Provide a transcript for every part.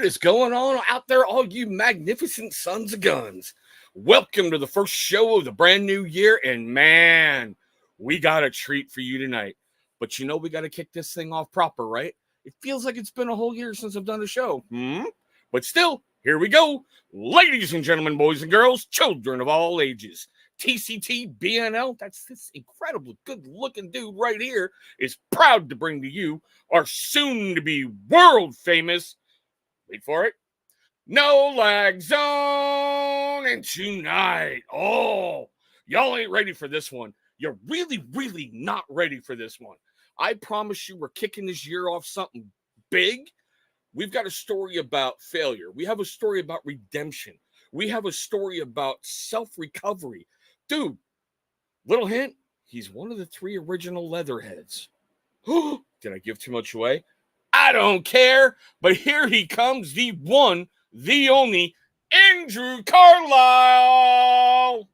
What is going on out there, all you magnificent sons of guns? Welcome to the first show of the brand new year, and man, we got a treat for you tonight. But you know we got to kick this thing off proper, right? It feels like it's been a whole year since I've done a show. But still, here we go. Ladies and gentlemen, boys and girls, children of all ages, TCT BNL, that's this incredible good-looking dude right here, is proud to bring to you our soon-to-be world-famous, wait for it, No Lag Zone. And tonight, y'all ain't ready for this one. You're really, really not ready for this one. I promise you we're kicking this year off something big. We've got a story about failure. We have a story about redemption. We have a story about self-recovery. Dude, little hint, he's one of the 3 original Leatherheads. Did I give too much away? I don't care, but here he comes, the one, the only, Andrew Carlisle.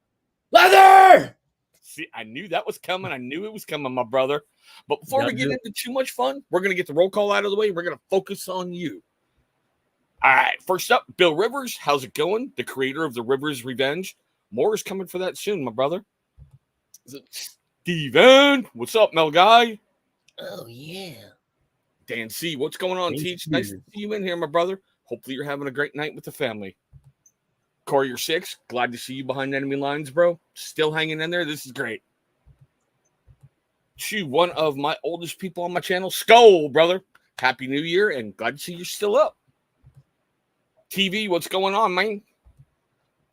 Leather! See, I knew that was coming. I knew it was coming, my brother. But before we get into too much fun, we're going to get the roll call out of the way. We're going to focus on you. All right, first up, Bill Rivers. How's it going? The creator of the Rivers Revenge. More is coming for that soon, my brother. Steven, what's up, Mel Guy? Oh, yeah. Dan C, what's going on, Teach? Nice to see you in here, my brother. Hopefully you're having a great night with the family. Corey, you're 6. Glad to see you behind enemy lines, bro. Still hanging in there. This is great. To one of my oldest people on my channel, Skull, brother. Happy New Year, and glad to see you're still up. TV, what's going on, man?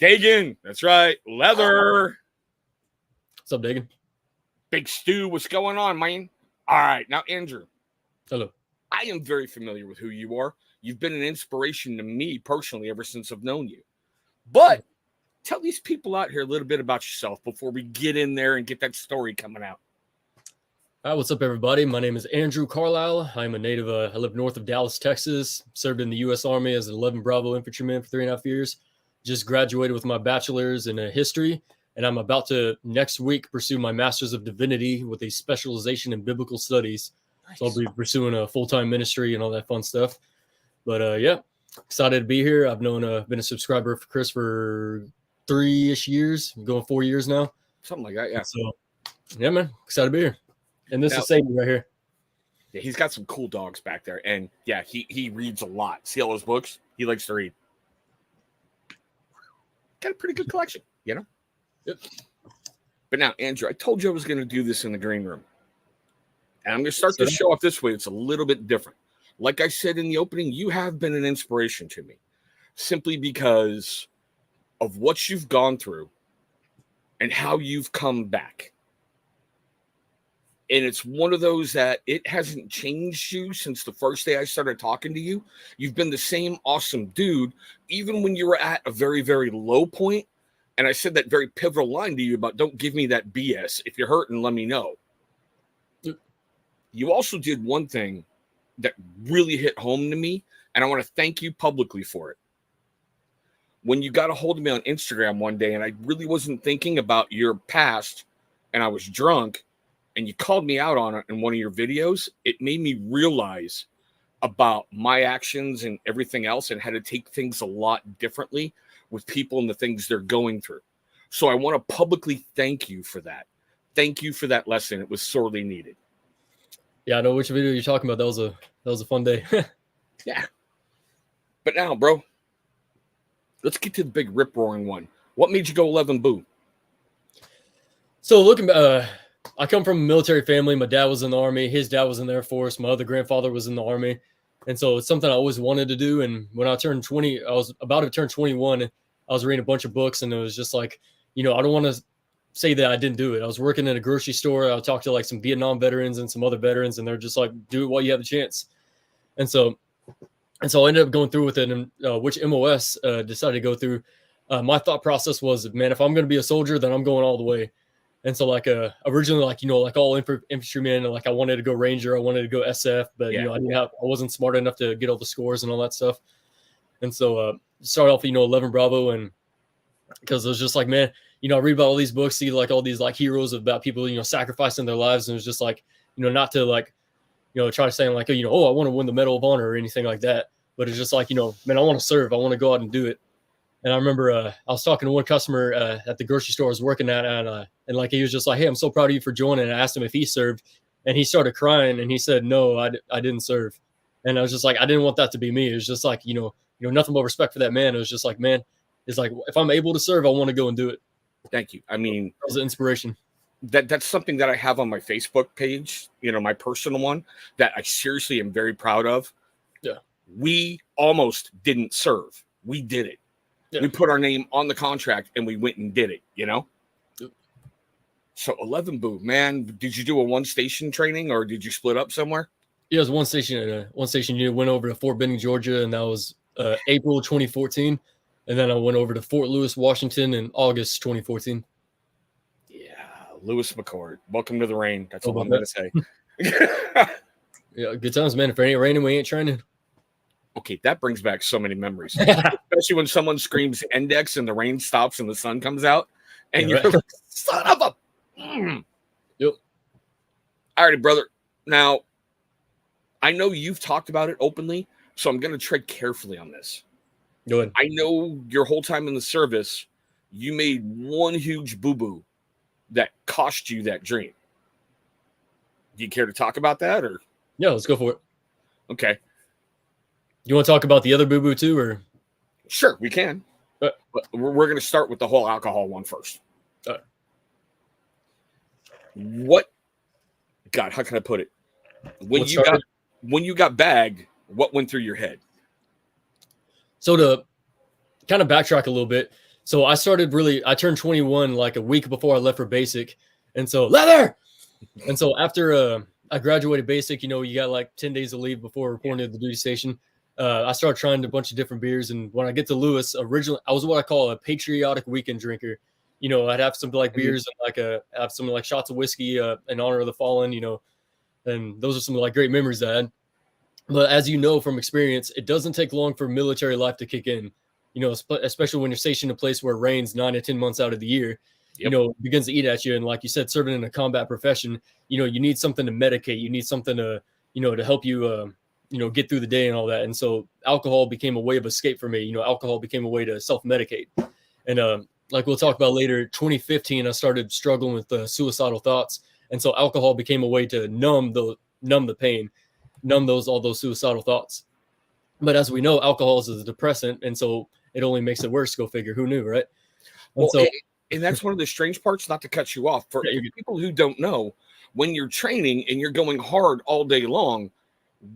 Dagan, that's right. Leather. What's up, Dagan? Big Stu, what's going on, man? All right, now, Andrew. Hello. I am very familiar with who you are. You've been an inspiration to me personally ever since I've known you. But tell these people out here a little bit about yourself before we get in there and get that story coming out. Hi, what's up, everybody? My name is Andrew Carlisle. I'm a native. I live north of Dallas, Texas. Served in the U.S. Army as an 11 Bravo infantryman for 3.5 years. Just graduated with my bachelor's in history, and I'm about to next week pursue my master's of divinity with a specialization in biblical studies. Nice. So I'll be pursuing a full-time ministry and all that fun stuff. But yeah, excited to be here. I've been a subscriber for Chris for 3-ish years, going 4 years now. Something like that, yeah. So yeah, man, excited to be here. And this is Sadie right here. Yeah, he's got some cool dogs back there. And yeah, he reads a lot. See all those books? He likes to read. Got a pretty good collection, you know? Yep. But now, Andrew, I told you I was going to do this in the green room. And I'm going to start this show off this way. It's a little bit different. Like I said in the opening, you have been an inspiration to me. Simply because of what you've gone through and how you've come back. And it's one of those that it hasn't changed you since the first day I started talking to you. You've been the same awesome dude, even when you were at a very, very low point. And I said that very pivotal line to you about don't give me that BS. If you're hurting, let me know. You also did one thing that really hit home to me, and I want to thank you publicly for it. When you got a hold of me on Instagram one day, and I really wasn't thinking about your past, and I was drunk, and you called me out on it in one of your videos, it made me realize about my actions and everything else and how to take things a lot differently with people and the things they're going through. So I want to publicly thank you for that. Thank you for that lesson. It was sorely needed. Yeah, I know which video you're talking about. That was a fun day. Yeah. But now, bro, let's get to the big rip-roaring one. What made you go 11 Boo? So looking I come from a military family. My dad was in the Army. His dad was in the Air Force. My other grandfather was in the Army. And so it's something I always wanted to do. And when I turned 20, I was about to turn 21. I was reading a bunch of books, and it was just like, I don't want to say that I didn't do it. I was working in a grocery store. I talked to like some Vietnam veterans and some other veterans, and they're just like, do it while you have the chance. And so I ended up going through with it, and which MOS decided to go through. My thought process was, man, if I'm going to be a soldier, then I'm going all the way. And so originally, like all infantrymen, like I wanted to go Ranger, I wanted to go SF, but I wasn't smart enough to get all the scores and all that stuff. And so start off, 11 Bravo, and because it was just like, man, I read about all these books, see like all these like heroes about people, sacrificing their lives, and it was just like, not to like, try to say like, I want to win the Medal of Honor or anything like that. but it's just like, man, I want to serve. I want to go out and do it. And I remember I was talking to one customer at the grocery store I was working at, and like he was just like, "Hey, I'm so proud of you for joining." And I asked him if he served, and he started crying, and he said, "No, I didn't serve." And I was just like, I didn't want that to be me. It was just like, nothing but respect for that man. It was just like, man, it's like, if I'm able to serve, I want to go and do it. Thank you. I mean, that was an inspiration. That's something that I have on my Facebook page, my personal one, that I seriously am very proud of. Yeah. We almost didn't serve. We did it. Yeah. We put our name on the contract and we went and did it, Yep. So 11 Boo, man, did you do a one station training or did you split up somewhere? Yeah, it was one station. You went over to Fort Benning, Georgia, and that was April 2014. And then I went over to Fort Lewis, Washington in August 2014. Yeah, Lewis McCord. Welcome to the rain. That's all I'm going to say. Yeah, good times, man. If it ain't raining, we ain't training. Okay, that brings back so many memories. Especially when someone screams index and the rain stops and the sun comes out. And you're like, son of a... Yep. All right, brother. Now, I know you've talked about it openly, so I'm going to tread carefully on this. Go ahead. I know your whole time in the service, you made one huge boo-boo that cost you that dream. Do you care to talk about that? Or yeah, let's go for it. Okay. You want to talk about the other boo-boo too? Or sure, we can. But we're going to start with the whole alcohol one first. What? God, how can I put it? When you got bagged, what went through your head? So to kind of backtrack a little bit, so I turned 21 like a week before I left for basic, and so leather. And so after I graduated basic, you got like 10 days of leave before reporting to the duty station. I started trying a bunch of different beers, and when I get to Lewis, originally I was what I call a patriotic weekend drinker. I'd have some like beers and have some like shots of whiskey in honor of the fallen, and those are some like great memories I had. But as you know from experience, it doesn't take long for military life to kick in, especially when you're stationed in a place where it rains 9 to 10 months out of the year, it begins to eat at you. And like you said, serving in a combat profession, you need something to medicate. You need something to, to help you, get through the day and all that. And so alcohol became a way of escape for me. Alcohol became a way to self-medicate. And like we'll talk about later, 2015, I started struggling with suicidal thoughts. And so alcohol became a way to numb the pain, numb all those suicidal thoughts. But as we know, alcohol is a depressant, and so it only makes it worse. Go figure. Who knew, right? And that's one of the strange parts, not to cut you off, for people who don't know, when you're training and you're going hard all day long,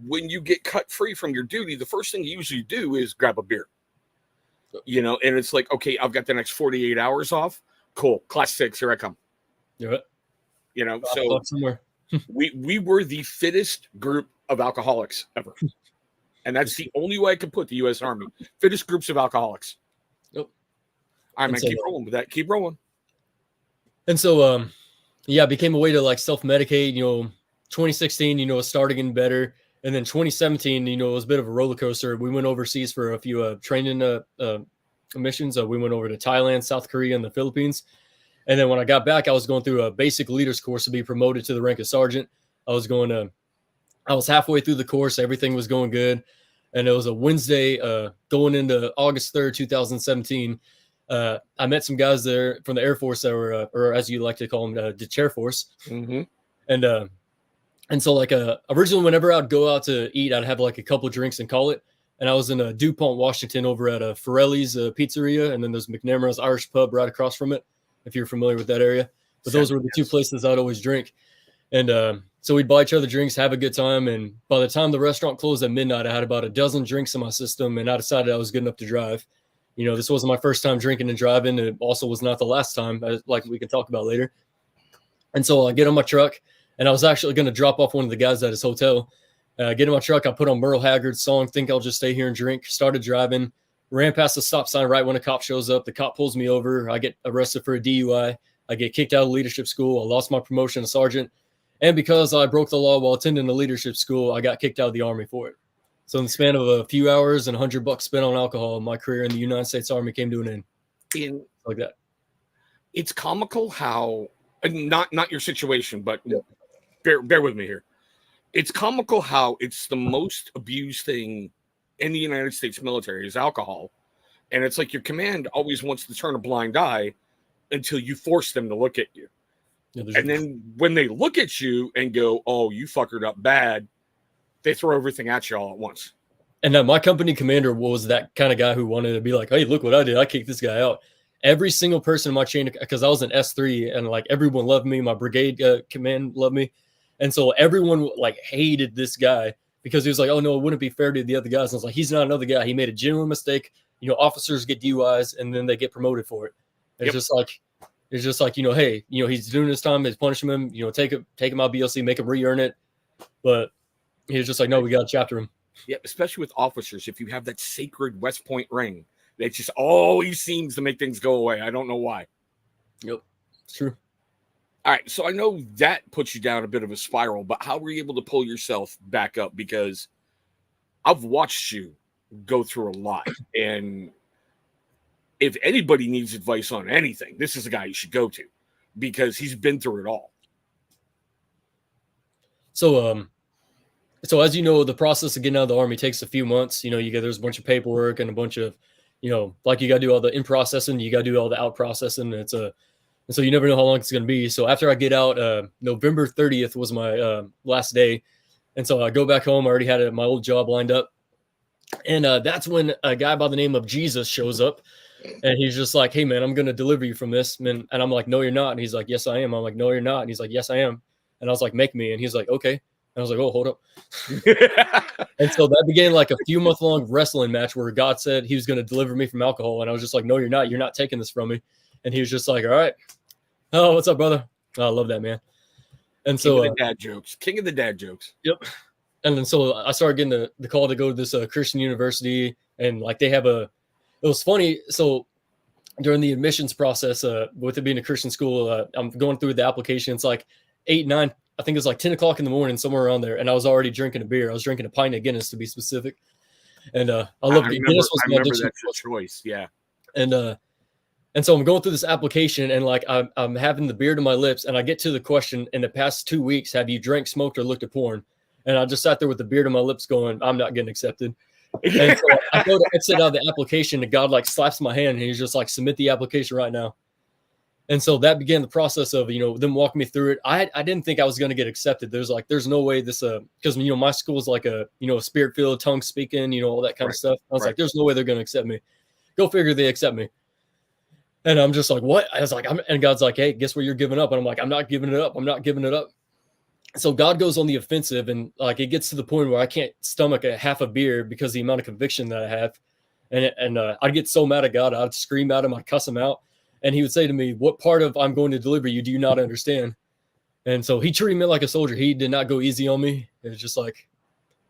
when you get cut free from your duty, the first thing you usually do is grab a beer. And it's like, okay, I've got the next 48 hours off. Cool. Class 6, here I come. Yeah. So we were the fittest group of alcoholics ever. And that's the only way I could put the U.S. Army. Fittest groups of alcoholics. Yep. All right, man, keep rolling with that. Keep rolling. And so, it became a way to like self-medicate. 2016, it was starting getting better. And then 2017, it was a bit of a roller coaster. We went overseas for a few training missions. We went over to Thailand, South Korea, and the Philippines. And then when I got back, I was going through a basic leaders course to be promoted to the rank of sergeant. I was halfway through the course. Everything was going good. And it was a Wednesday going into August 3rd, 2017. I met some guys there from the Air Force that were, or as you like to call them, the Chair Force. Mm-hmm. And so like originally whenever I'd go out to eat, I'd have like a couple of drinks and call it. And I was in DuPont, Washington over at Forelli's Pizzeria. And then there's McNamara's Irish Pub right across from it, if you're familiar with that area. But those were the two places I'd always drink. And so we'd buy each other drinks, have a good time. And by the time the restaurant closed at midnight, I had about a dozen drinks in my system. And I decided I was good enough to drive. This wasn't my first time drinking and driving. And it also was not the last time, like we can talk about later. And so I get on my truck, and I was actually going to drop off one of the guys at his hotel. Get in my truck. I put on Merle Haggard's song, Think I'll Just Stay Here and Drink. Started driving, ran past the stop sign right when a cop shows up. The cop pulls me over. I get arrested for a DUI. I get kicked out of leadership school. I lost my promotion to sergeant. And because I broke the law while attending the leadership school, I got kicked out of the Army for it. So in the span of a few hours and $100 spent on alcohol, my career in the United States Army came to an end. Like that. It's comical how, not your situation, but bear with me here. It's comical how it's the most abused thing in the United States military is alcohol. And it's like your command always wants to turn a blind eye until you force them to look at you. Yeah, And then when they look at you and go, oh, you fuckered up bad, they throw everything at you all at once. And my company commander was that kind of guy who wanted to be like, hey, look what I did. I kicked this guy out. Every single person in my chain, because I was an S3 and like everyone loved me. My brigade command loved me. And so everyone like hated this guy because he was like, oh, no, it wouldn't be fair to the other guys. And I was like, he's not another guy. He made a genuine mistake. You know, officers get DUIs and then they get promoted for it. It's just like, you know, hey, you know, he's doing his time, he's punishing him, you know, take him out BLC, make him re-earn it. But he was just like, no, we got to chapter him. Yeah, especially with officers, if you have that sacred West Point ring, it just always seems to make things go away. I don't know why. Yep, it's true. All right, so I know that puts you down a bit of a spiral, but how were you able to pull yourself back up? Because I've watched you go through a lot, and if anybody needs advice on anything, this is the guy you should go to because he's been through it all. So as you know, the process of getting out of the Army takes a few months. You know, there's a bunch of paperwork and a bunch of, you know, like you got to do all the in processing, you got to do all the out processing. And so you never know how long it's going to be. So after I get out, November 30th was my last day. And so I go back home. I already had my old job lined up. And that's when a guy by the name of Jesus shows up. And he's just like, hey, man, I'm going to deliver you from this. And I'm like, no, you're not. And he's like, yes, I am. I'm like, no, you're not. And he's like, yes, I am. And I was like, make me. And he's like, okay. I was like, oh, hold up. And so that began like a few month long wrestling match where God said he was going to deliver me from alcohol. And I was just like, no, you're not. You're not taking this from me. And he was just like, all right. Oh, what's up, brother? Oh, I love that, man. And so King of the dad jokes. King of the dad jokes. Yep. And then so I started getting the call to go to this Christian university. And like they have it was funny. So during the admissions process, with it being a Christian school, I'm going through the application. It's like 8, 9. I think it was like 10 o'clock in the morning, somewhere around there. And I was already drinking a beer. I was drinking a pint of Guinness, to be specific. And I love it. Guinness was my addiction. That's your choice. Yeah. And so I'm going through this application and like I'm having the beer to my lips. And I get to the question, in the past 2 weeks, have you drank, smoked, or looked at porn? And I just sat there with the beer to my lips going, I'm not getting accepted. And so I go to exit out of the application and God like slaps my hand and he's just like, submit the application right now. And so that began the process of, you know, them walking me through it. I didn't think I was going to get accepted. There's no way this, because, you know, my school is like a spirit filled, tongue speaking, you know, all that kind of stuff. I was like, there's no way they're going to accept me. Go figure they accept me. And I'm just like, what? I was like, and God's like, hey, guess what you're giving up? And I'm like, I'm not giving it up. I'm not giving it up. So God goes on the offensive and like, it gets to the point where I can't stomach a half a beer because of the amount of conviction that I have. And I'd get so mad at God. I'd scream at him. I'd cuss him out. And he would say to me, what part of I'm going to deliver you do you not understand? And so he treated me like a soldier. He did not go easy on me. It was just like,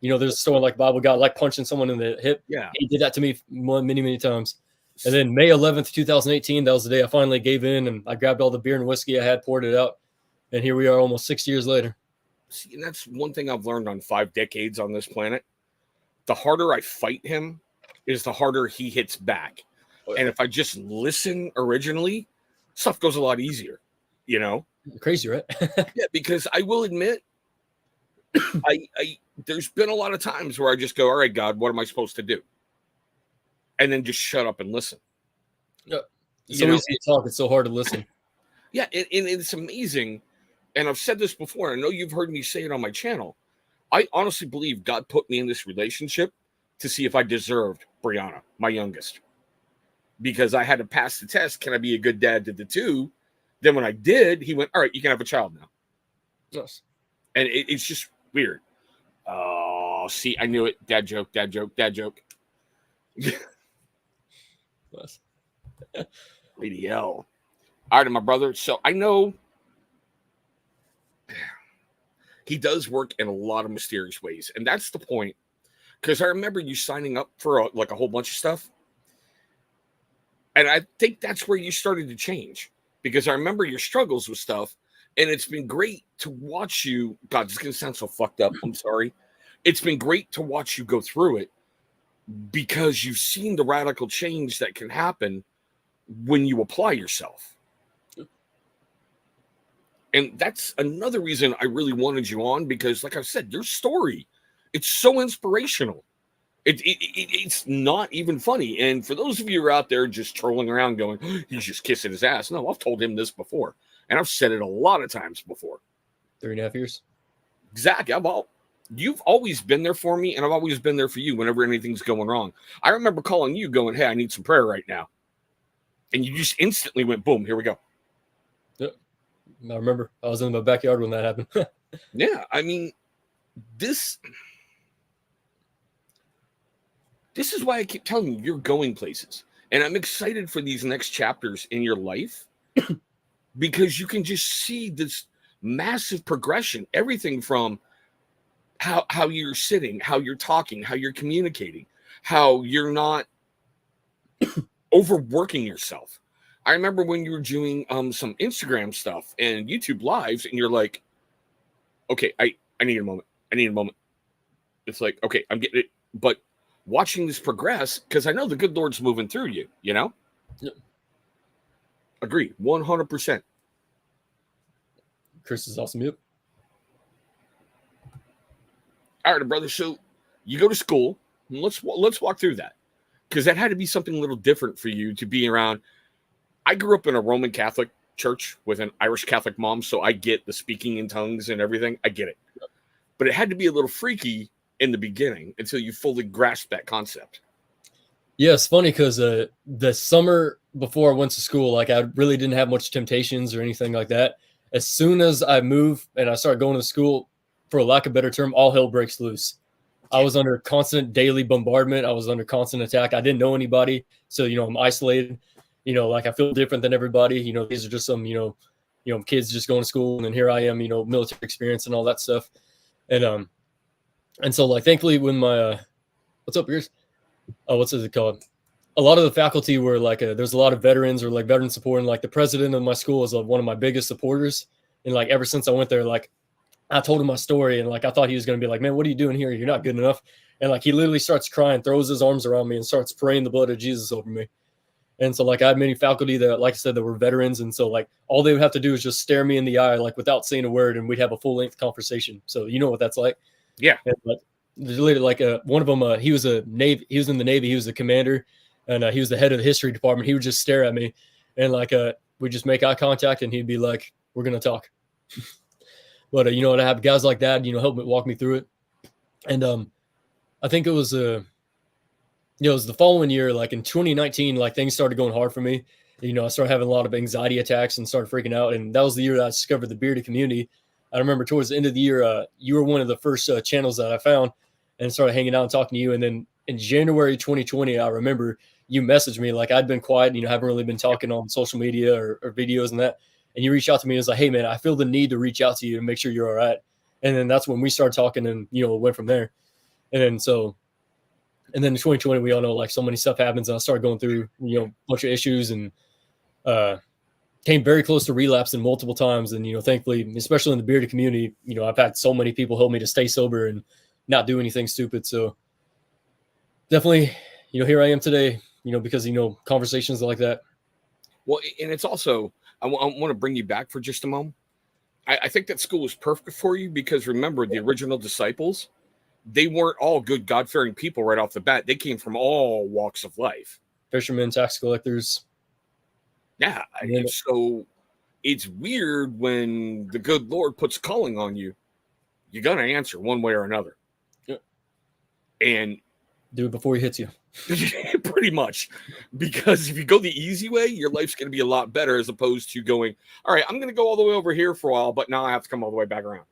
you know, there's a story like Bible God, like punching someone in the hip. Yeah. He did that to me many, many times. And then May 11th, 2018, that was the day I finally gave in and I grabbed all the beer and whiskey I had, poured it out. And here we are almost 6 years later. See, and that's one thing I've learned on 5 decades on this planet. The harder I fight him is the harder he hits back. And if I just listen originally, stuff goes a lot easier, you know? Crazy, right? Yeah, because I will admit, there's been a lot of times where I just go, all right, God, what am I supposed to do? And then just shut up and listen. Yeah. It's so easy to talk. It's so hard to listen. Yeah, and it's amazing. And I've said this before. I know you've heard me say it on my channel. I honestly believe God put me in this relationship to see if I deserved Brianna, my youngest. Because I had to pass the test. Can I be a good dad to the 2? Then when I did, he went, all right, you can have a child now. Yes. And it's just weird. Oh, see, I knew it. Dad joke, dad joke, dad joke. Yes. Lady L. All right, my brother. So I know he does work in a lot of mysterious ways. And that's the point. Because I remember you signing up for a whole bunch of stuff. And I think that's where you started to change. Because I remember your struggles with stuff. And it's been great to watch you. God, this is going to sound so fucked up. I'm sorry. It's been great to watch you go through it. Because you've seen the radical change that can happen when you apply yourself. And that's another reason I really wanted you on. Because like I said, your story, it's so inspirational. It's not even funny. And for those of you who are out there just trolling around going, he's just kissing his ass. No, I've told him this before. And I've said it a lot of times before. 3.5 years. Zach, you've always been there for me, and I've always been there for you whenever anything's going wrong. I remember calling you going, hey, I need some prayer right now. And you just instantly went, boom, here we go. Yep. I remember. I was in my backyard when that happened. Yeah, I mean, this is why I keep telling you, you're going places. And I'm excited for these next chapters in your life because you can just see this massive progression, everything from how you're sitting, how you're talking, how you're communicating, how you're not overworking yourself. I remember when you were doing some Instagram stuff and YouTube lives, and you're like, okay, I need a moment. I need a moment. It's like, okay, I'm getting it. But watching this progress, because I know the good Lord's moving through you, you know? Yep. Agree, 100%. Chris is awesome. Yep. All right, brother. So you go to school. Let's walk through that, because that had to be something a little different for you to be around. I grew up in a Roman Catholic church with an Irish Catholic mom, so I get the speaking in tongues and everything. I get it. But it had to be a little freaky in the beginning until you fully grasp that concept. Yeah, it's funny because the summer before I went to school, like I really didn't have much temptations or anything like that. As soon as I move and I start going to school, for lack of a better term, all hell breaks loose. I was under constant daily bombardment. I was under constant attack. I didn't know anybody. So, I'm isolated. Like I feel different than everybody. These are just some, kids just going to school. And then here I am, military experience and all that stuff. And so like, thankfully when my, what's up, yours? What's it called? A lot of the faculty were like, there's a lot of veterans or like veteran support. And like the president of my school is one of my biggest supporters. And like, ever since I went there, like I told him my story and like, I thought he was going to be like, man, what are you doing here? You're not good enough. And like, he literally starts crying, throws his arms around me and starts praying the blood of Jesus over me. And so like, I had many faculty that, like I said, that were veterans. And so like, all they would have to do is just stare me in the eye, like without saying a word, and we'd have a full length conversation. So you know what that's like? Yeah. And, like, literally like one of them, he was in the Navy. He was the commander and he was the head of the history department. He would just stare at me and like, we'd just make eye contact and he'd be like, we're going to talk. But, I have guys like that, help me walk me through it. And I think it was, it was the following year, like in 2019, like things started going hard for me. I started having a lot of anxiety attacks and started freaking out. And that was the year that I discovered the bearded community. I remember towards the end of the year, you were one of the first channels that I found and started hanging out and talking to you. And then in January 2020, I remember you messaged me, like I'd been quiet, haven't really been talking on social media or videos and that. And you reached out to me and was like, hey man, I feel the need to reach out to you and make sure you're all right. And then that's when we started talking and, it went from there. And then in 2020, we all know like so many stuff happens and I started going through, a bunch of issues and came very close to relapsing multiple times. And, thankfully, especially in the bearded community, I've had so many people help me to stay sober and not do anything stupid. So definitely, here I am today, because, conversations like that. Well, and it's also, I want to bring you back for just a moment. I think that school was perfect for you because remember the original disciples, they weren't all good God-fearing people right off the bat. They came from all walks of life. Fishermen, tax collectors. Yeah. So it's weird when the good Lord puts calling on you, you're going to answer one way or another. Yeah. And do it before he hits you. Pretty much. Because if you go the easy way, your life's going to be a lot better as opposed to going, all right, I'm going to go all the way over here for a while, but now I have to come all the way back around.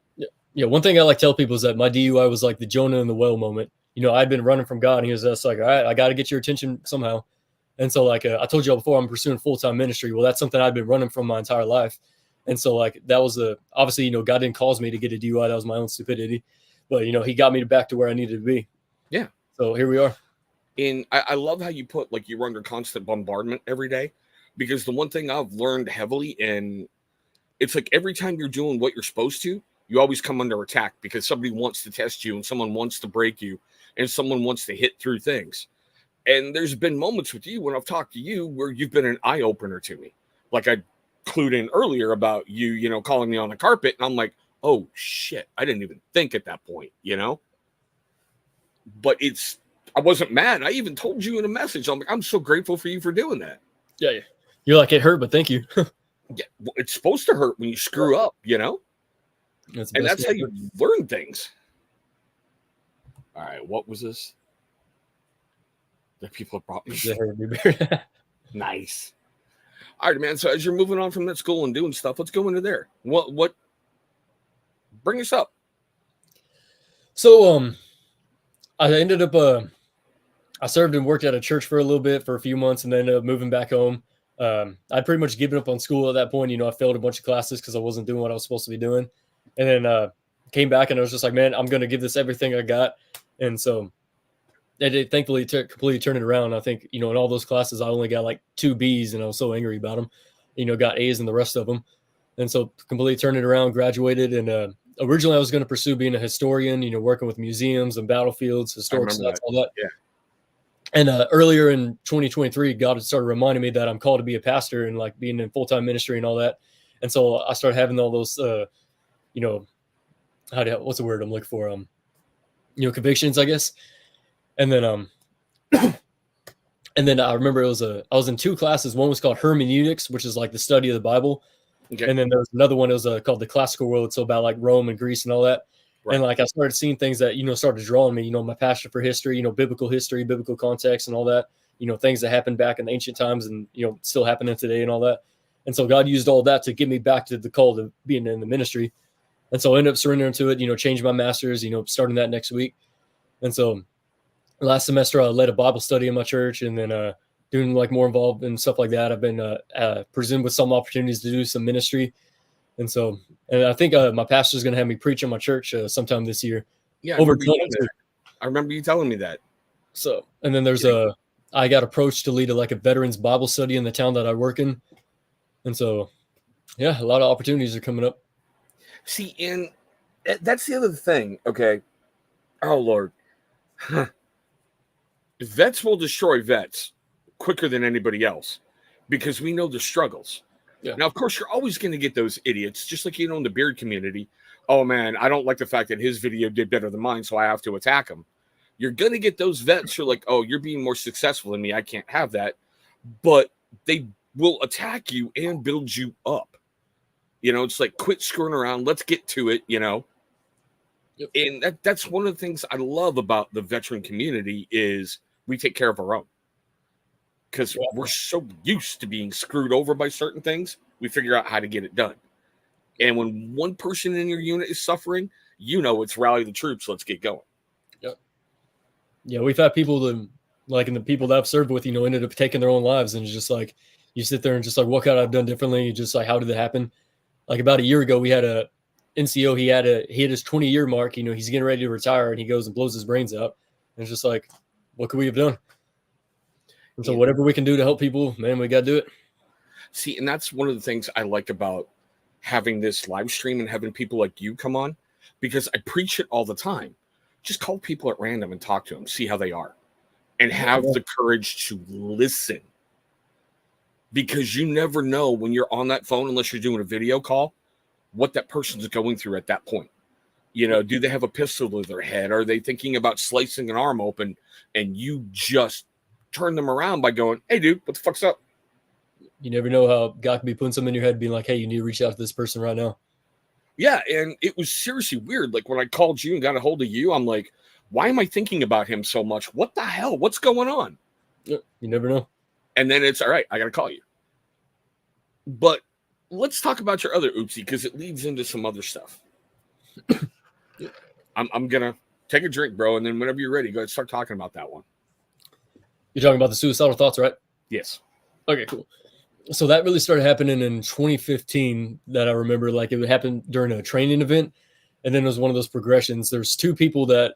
Yeah. One thing I like to tell people is that my DUI was like the Jonah in the well moment. I'd been running from God and he was just like, all right, I got to get your attention somehow. And so like, I told you all before, I'm pursuing full-time ministry. Well, that's something I've been running from my entire life. And so like, that was obviously, God didn't cause me to get a DUI. That was my own stupidity, but he got me back to where I needed to be. Yeah. So here we are. And I love how you put like you're under constant bombardment every day, because the one thing I've learned heavily, and it's like every time you're doing what you're supposed to, you always come under attack because somebody wants to test you and someone wants to break you and someone wants to hit through things. And there's been moments with you when I've talked to you where you've been an eye opener to me. Like I clued in earlier about you, calling me on the carpet. And I'm like, oh shit, I didn't even think at that point, But it's I wasn't mad. I even told you in a message. I'm like, I'm so grateful for you for doing that. Yeah. You're like, it hurt, but thank you. Yeah, well, it's supposed to hurt when you screw up, you know? That's And that's how you learn things. All right, what was this? The people have brought me. Nice. All right, man. So as you're moving on from that school and doing stuff, let's go into there. What bring us up? So I ended up I served and worked at a church for a little bit for a few months and then ended up moving back home. I'd pretty much given up on school at that point. You know, I failed a bunch of classes because I wasn't doing what I was supposed to be doing. And then came back and I was just like, man, I'm going to give this everything I got. And so it did thankfully completely turn it around. I think, you know, in all those classes, I only got like 2 Bs and I was so angry about them, you know, got A's in the rest of them. And so completely turned it around, graduated. And originally I was going to pursue being a historian, you know, working with museums and battlefields, historic sites, all that. Yeah. And earlier in 2023, God started reminding me that I'm called to be a pastor and like being in full-time ministry and all that. And so I started having all those, you know, what's the word I'm looking for? You know, convictions, I guess. And then, and then I remember I was in 2 classes. One was called hermeneutics, which is like the study of the Bible. Okay. And then there was another one. It was called the classical world. So about like Rome and Greece and all that. Right. And like I started seeing things that, you know, started drawing me, you know, my passion for history, you know, biblical history, biblical context and all that, you know, things that happened back in the ancient times and, you know, still happening today and all that. And so God used all that to get me back to the call to being in the ministry. And so I ended up surrendering to it, you know, changed my master's, you know, starting that next week. And so last semester I led a Bible study in my church and then doing like more involved and stuff like that. I've been presented with some opportunities to do some ministry. And so, and I think my pastor is going to have me preach in my church sometime this year. Yeah. I remember you telling me that. So, and then there's I got approached to lead a veterans Bible study in the town that I work in. And so, yeah, a lot of opportunities are coming up. See, and that's the other thing. Okay. Oh, Lord. Vets will destroy vets quicker than anybody else because we know the struggles. Yeah. Now, of course, you're always going to get those idiots, just like, you know, in the beard community. Oh, man, I don't like the fact that his video did better than mine, so I have to attack him. You're going to get those vets who are like, oh, you're being more successful than me. I can't have that. But they will attack you and build you up. You know, it's like, quit screwing around. Let's get to it, you know. Yep. And that's one of the things I love about the veteran community is we take care of our own. Because we're so used to being screwed over by certain things, we figure out how to get it done. And when one person in your unit is suffering, you know it's rally the troops, let's get going. Yep. Yeah, we've had people that, like, and the people that I've served with, you know, ended up taking their own lives. And it's just like, you sit there and just like, what could I have done differently? Just like, how did that happen? Like about a year ago, we had a NCO, he hit his 20-year mark. You know, he's getting ready to retire and he goes and blows his brains out. And it's just like, what could we have done? And so whatever we can do to help people, man, we got to do it. See, and that's one of the things I like about having this live stream and having people like you come on, because I preach it all the time. Just call people at random and talk to them, see how they are, and have the courage to listen. Because you never know when you're on that phone, unless you're doing a video call, what that person's going through at that point. You know, do they have a pistol to their head? Are they thinking about slicing an arm open? And you just turn them around by going, hey, dude, what the fuck's up? You never know how God can be putting something in your head, being like, hey, you need to reach out to this person right now. Yeah, and it was seriously weird. Like when I called you and got a hold of you, I'm like, why am I thinking about him so much? What the hell? What's going on? You never know. And then it's all right, I got to call you. But let's talk about your other oopsie, because it leads into some other stuff. I'm going to take a drink, bro, and then whenever you're ready, go ahead and start talking about that one. You're talking about the suicidal thoughts, right? Yes. Okay, cool. So that really started happening in 2015 that I remember. Like it would happen during a training event. And then it was one of those progressions. There's 2 people that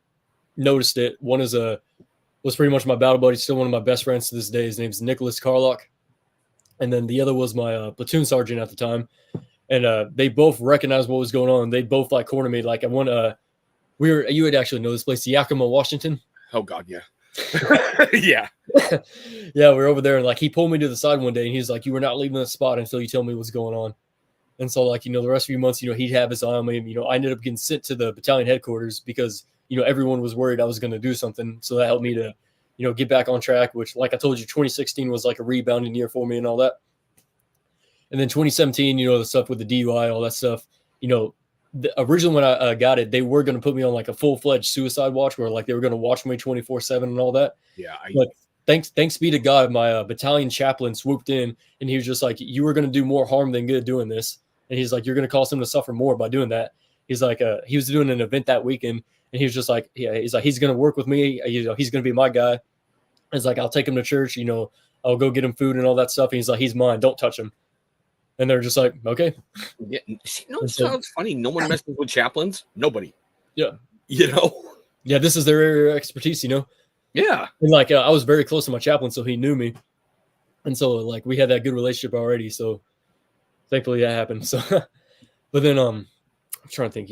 noticed it. One was pretty much my battle buddy, still one of my best friends to this day. His name's Nicholas Carlock. And then the other was my platoon sergeant at the time. And they both recognized what was going on. They both like cornered me. Like you would actually know this place, Yakima, Washington. Oh God, yeah. Yeah. Yeah, we were over there and like he pulled me to the side one day and he's like, you were not leaving the spot until you tell me what's going on. And so like, you know, the rest of few months, you know, he'd have his eye on me. You know, I ended up getting sent to the battalion headquarters because, you know, everyone was worried I was going to do something. So that helped me to, get back on track, which, like I told you, 2016 was like a rebounding year for me and all that. And then 2017, the stuff with the DUI, all that stuff, originally when I got it, they were going to put me on like a full-fledged suicide watch where like they were going to watch me 24/7 and all that. Yeah. But thanks be to God, my battalion chaplain swooped in and he was just like, you were going to do more harm than good doing this. And he's like, you're going to cause him to suffer more by doing that. He's like, he was doing an event that weekend and he was just like, yeah, he's like, he's going to work with me. He's going to be my guy. He's like, I'll take him to church. I'll go get him food and all that stuff. And he's like, he's mine. Don't touch him. And they're just like, okay. Yeah. It sounds funny. No one messes with chaplains. Nobody. Yeah. Yeah, this is their area of expertise, Yeah. And like, I was very close to my chaplain, so he knew me. And so like, we had that good relationship already. So thankfully that happened. So, but then, I'm trying to think.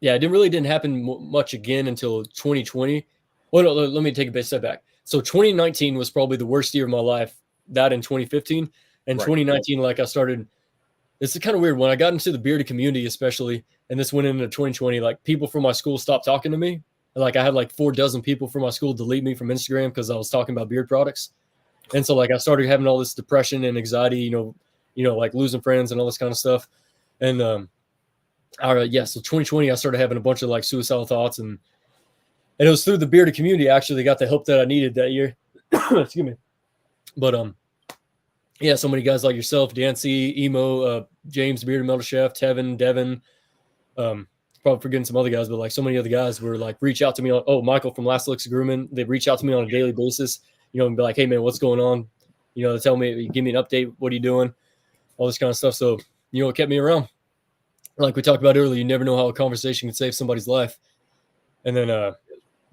Yeah, it didn't happen much again until 2020. Well, no, let me take a bit step back. So 2019 was probably the worst year of my life. That in 2015. And 2019, like I started, this is kind of weird. When I got into the bearded community, especially, and this went into 2020, like people from my school stopped talking to me. Like I had like 4 dozen people from my school delete me from Instagram because I was talking about beard products. And so like I started having all this depression and anxiety, like losing friends and all this kind of stuff. And so 2020, I started having a bunch of like suicidal thoughts, and it was through the bearded community actually got the help that I needed that year. Excuse me. But yeah, so many guys like yourself, Dancy, Emo, James, Bearded Metal Chef, Tevin, Devin, probably forgetting some other guys, but like so many other guys were like, reach out to me. Michael from Last Looks Grooming. They reach out to me on a daily basis, and be like, hey man, what's going on? They tell me, give me an update. What are you doing? All this kind of stuff. So, it kept me around. Like we talked about earlier, you never know how a conversation can save somebody's life. And then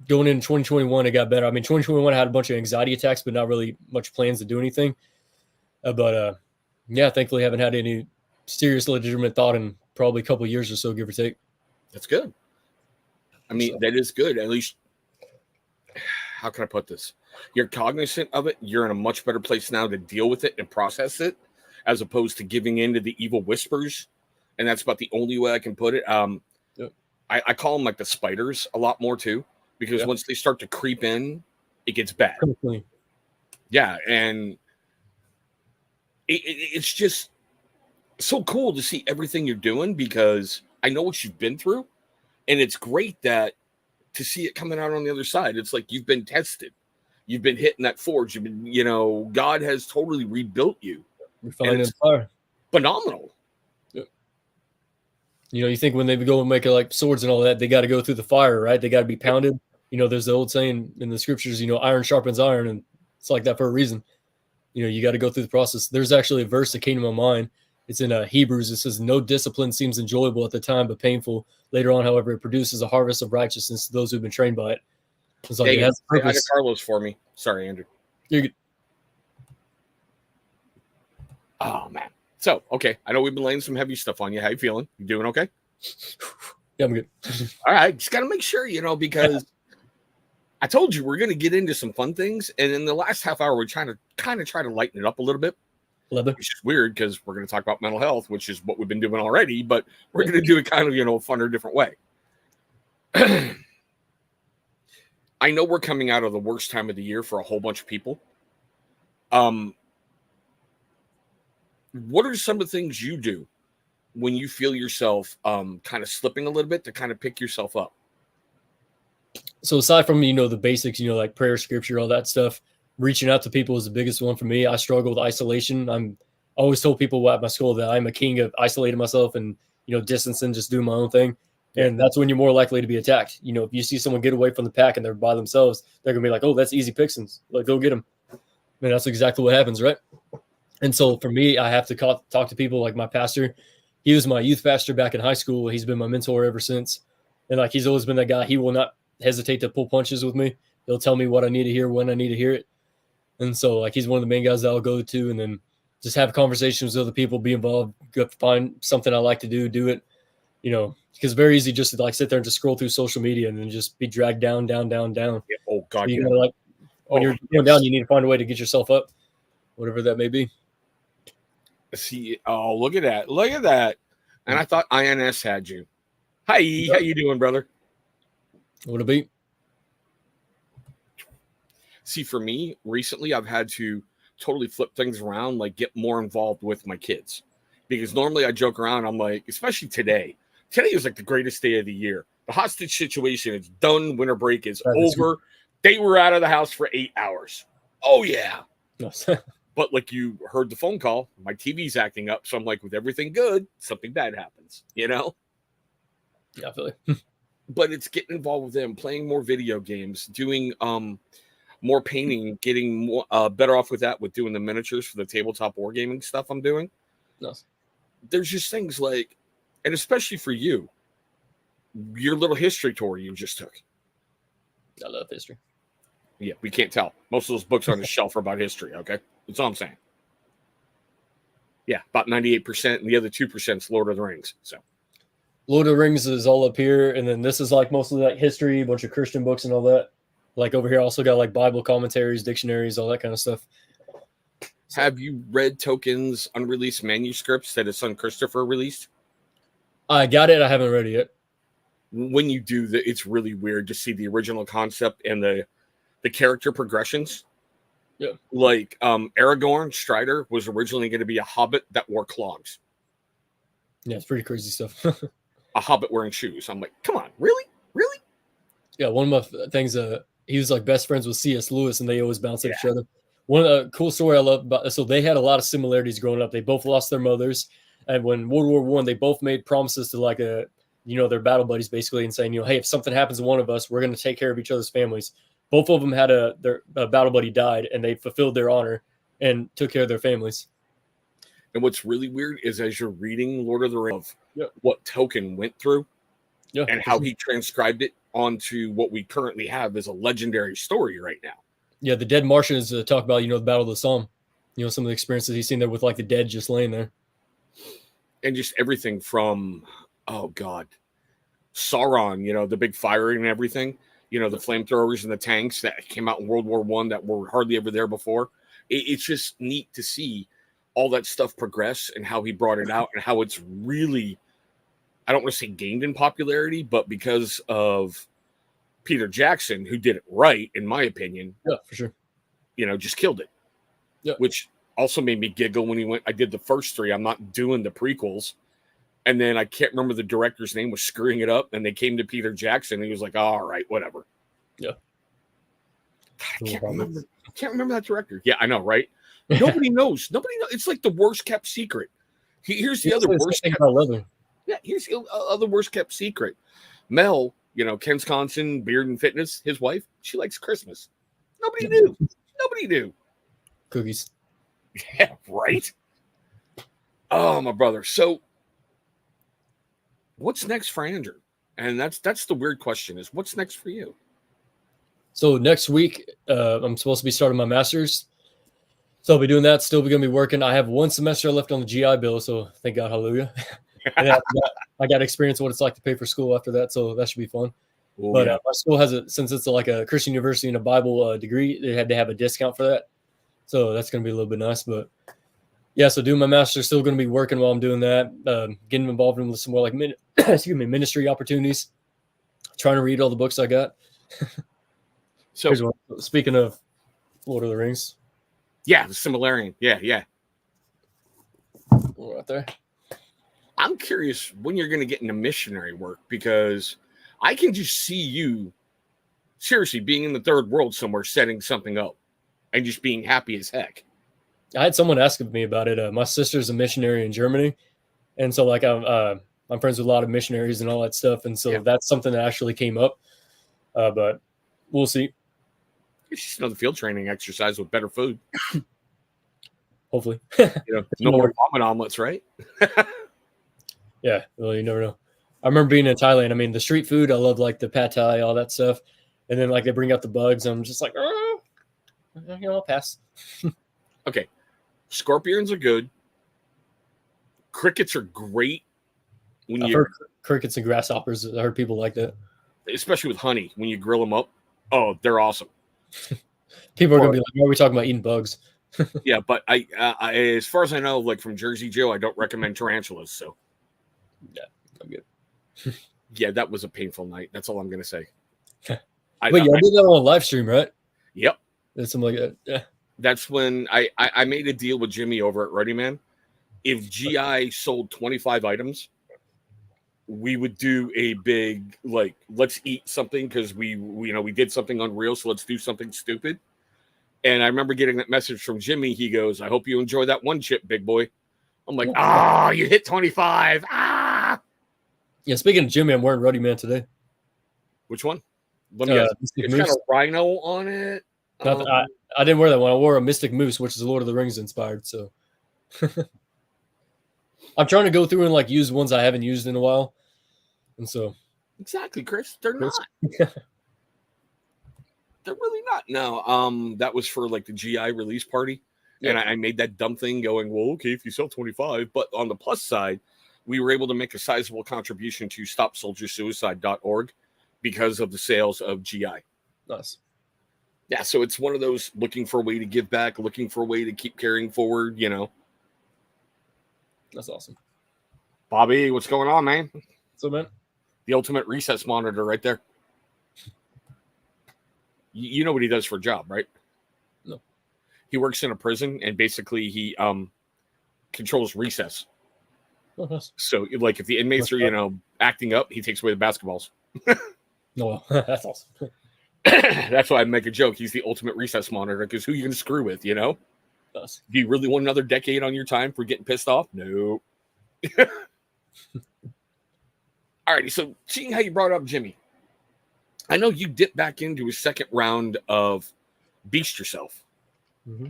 going into 2021, it got better. I mean, 2021 I had a bunch of anxiety attacks, but not really much plans to do anything. But thankfully haven't had any serious legitimate thought in probably a couple of years or so, give or take. That's good. I mean, that is good. At least, how can I put this? You're cognizant of it. You're in a much better place now to deal with it and process it, as opposed to giving in to the evil whispers. And that's about the only way I can put it. Yep. I call them like the spiders a lot more too, because once they start to creep in, it gets bad. Quickly. Yeah, and it's just so cool to see everything you're doing, because I know what you've been through, and it's great that to see it coming out on the other side. It's like you've been tested, you've been hitting that forge, you've been, God has totally rebuilt you. Refined fire. Phenomenal. Yep. You think when they go and make like swords and all that, they got to go through the fire, right? They got to be pounded. There's the old saying in the scriptures, iron sharpens iron, and it's like that for a reason. You got to go through the process. There's actually a verse that came to my mind. It's in Hebrews. It says, no discipline seems enjoyable at the time, but painful. Later on, however, it produces a harvest of righteousness to those who've been trained by it. It's like, it has a purpose. I got Carlos for me. Sorry, Andrew. You're good. Oh, man. So, okay. I know we've been laying some heavy stuff on you. How you feeling? You doing okay? Yeah, I'm good. All right. Just got to make sure, because I told you we're going to get into some fun things. And in the last half hour, we're trying to kind of try to lighten it up a little bit. Which is weird because we're going to talk about mental health, which is what we've been doing already, but we're going to do it kind of, funner, different way. I know we're coming out of the worst time of the year for a whole bunch of people. What are some of the things you do when you feel yourself kind of slipping a little bit to kind of pick yourself up? So aside from, the basics, like prayer, scripture, all that stuff, reaching out to people is the biggest one for me. I struggle with isolation. I always told people at my school that I'm a king of isolating myself and, distancing, just doing my own thing. And that's when you're more likely to be attacked. If you see someone get away from the pack and they're by themselves, they're going to be like, oh, that's easy pickings. Like, go get them. And that's exactly what happens, right? And so for me, I have to talk to people like my pastor. He was my youth pastor back in high school. He's been my mentor ever since. And like, he's always been that guy. He will not hesitate to pull punches with me. He'll tell me what I need to hear, when I need to hear it. And so like, he's one of the main guys that I'll go to, and then just have conversations with other people, be involved, find something I like to do it, because it's very easy just to like sit there and just scroll through social media and then just be dragged down. Yeah. Oh God. So gotta, like, when you're going down, you need to find a way to get yourself up, whatever that may be. See, oh, look at that. And I thought INS had you. Hi, how you doing, brother? What a beat. See, for me, recently I've had to totally flip things around, like get more involved with my kids. Because normally I joke around, I'm like, especially today. Today is like the greatest day of the year. The hostage situation is done. Winter break is over. They were out of the house for 8 hours. Oh, yeah. But like you heard the phone call, my TV's acting up. So I'm like, with everything good, something bad happens, you know? Yeah, I feel like. But it's getting involved with them, playing more video games, doing more painting, getting more better off with that, with doing the miniatures for the tabletop wargaming stuff I'm doing. Nice. There's just things like, and especially for you, your little history tour you just took. I love history. Yeah, we can't tell. Most of those books on the shelf are about history, okay? That's all I'm saying. Yeah, about 98%, and the other 2% is Lord of the Rings. So Lord of the Rings is all up here, and then this is like mostly like history, a bunch of Christian books and all that. Like over here, I also got like Bible commentaries, dictionaries, all that kind of stuff. Have you read Tolkien's unreleased manuscripts that his son Christopher released? I got it. I haven't read it yet. When you do that, it's really weird to see the original concept and the character progressions. Yeah. Like Aragorn Strider was originally going to be a hobbit that wore clogs. Yeah, it's pretty crazy stuff. A hobbit wearing shoes. I'm like, come on, really? Really? Yeah, one of my things, he was like best friends with C.S. Lewis, and they always bounced at each other. One of the cool story I love about, so they had a lot of similarities growing up. They both lost their mothers, and when World War I, they both made promises to like their battle buddies basically, and saying, hey, if something happens to one of us, we're going to take care of each other's families. Both of them had their battle buddy died, and they fulfilled their honor and took care of their families. And what's really weird is as you're reading Lord of the Rings, what Tolkien went through and how he transcribed it onto what we currently have as a legendary story right now. Yeah, the Dead Martians talk about, the Battle of the Somme, some of the experiences he's seen there with like the dead just laying there. And just everything from, oh God, Sauron, the big firing and everything, the flamethrowers and the tanks that came out in World War I that were hardly ever there before. It's just neat to see all that stuff progress and how he brought it out and how it's really, I don't want to say gained in popularity, but because of Peter Jackson, who did it right, in my opinion. Yeah, for sure. Just killed it. Yeah. Which also made me giggle when I did the first three. I'm not doing the prequels. And then I can't remember the director's name was screwing it up. And they came to Peter Jackson and he was like, all right, whatever. Yeah. I can't remember that director. Yeah, I know, right? Nobody knows. Nobody knows. It's like the worst kept secret. Here's the other worst kept. Yeah, here's the other worst kept secret. Mel, Ken Sconson, Beard and Fitness, his wife, she likes Christmas. Nobody knew. Nobody knew. Cookies. Yeah, right? Oh, my brother. So what's next for Andrew? And that's the weird question is what's next for you? So next week, I'm supposed to be starting my master's. So I'll be doing that. Still going to be working. I have one semester left on the GI Bill. So thank God, hallelujah. And I got to experience what it's like to pay for school after that. So that should be fun. Ooh, but my school has since it's like a Christian university and a Bible degree, they had to have a discount for that. So that's going to be a little bit nice. But yeah, so doing my master's, still going to be working while I'm doing that, getting involved in some more like ministry opportunities, trying to read all the books I got. So speaking of Lord of the Rings. Yeah, the Silmarillion. Yeah. Right there. I'm curious when you're going to get into missionary work because I can just see you seriously being in the third world somewhere setting something up and just being happy as heck. I had someone ask me about it. My sister's a missionary in Germany. And so like I'm friends with a lot of missionaries and all that stuff. And so that's something that actually came up. But we'll see. It's just another field training exercise with better food. Hopefully. No more vomit omelets, right? Yeah, well, you never know. I remember being in Thailand. I mean, the street food, I love like the pad thai, all that stuff. And then like they bring out the bugs. I'm just like, I'll pass. Okay. Scorpions are good. Crickets are great. I've heard crickets and grasshoppers. I heard people like that. Especially with honey. When you grill them up, oh, they're awesome. People are going to be like, why are we talking about eating bugs? Yeah, but I as far as I know, like from Jersey Joe, I don't recommend tarantulas. So yeah, I'm good. Yeah, that was a painful night. That's all I'm going to say. Wait, y'all did that on a live stream, right? Yep. It's something like that. Yeah. That's when I made a deal with Jimmy over at Ready Man. If GI sold 25 items, we would do a big, like, let's eat something because we did something unreal, so let's do something stupid. And I remember getting that message from Jimmy. He goes, I hope you enjoy that one chip, big boy. I'm like, oh, you hit 25. Ah. Yeah, speaking of Jimmy, I'm wearing Ruddy Man today. Which one? Let me guess. It's kind of rhino on it. I didn't wear that one. I wore a Mystic Moose, which is Lord of the Rings inspired. So I'm trying to go through and like use ones I haven't used in a while. And so exactly, Chris. They're not. They're really not. No, that was for like the GI release party. Yeah. And I made that dumb thing going, well, okay, if you sell 25. But on the plus side, we were able to make a sizable contribution to StopSoldierSuicide.org because of the sales of GI. Nice. Yeah, so it's one of those looking for a way to give back, looking for a way to keep carrying forward, you know. That's awesome. Bobby, what's going on, man? So, man? The ultimate recess monitor right there. You know what he does for a job, right? No. He works in a prison, and basically he controls recess. Oh, nice. So, like, if the inmates are, acting up, he takes away the basketballs. No, that's awesome. That's why I make a joke. He's the ultimate recess monitor because who you going to screw with, you know? Nice. Do you really want another decade on your time for getting pissed off? No. Alrighty, so seeing how you brought up Jimmy, I know you dipped back into a second round of Beast Yourself. Mm-hmm.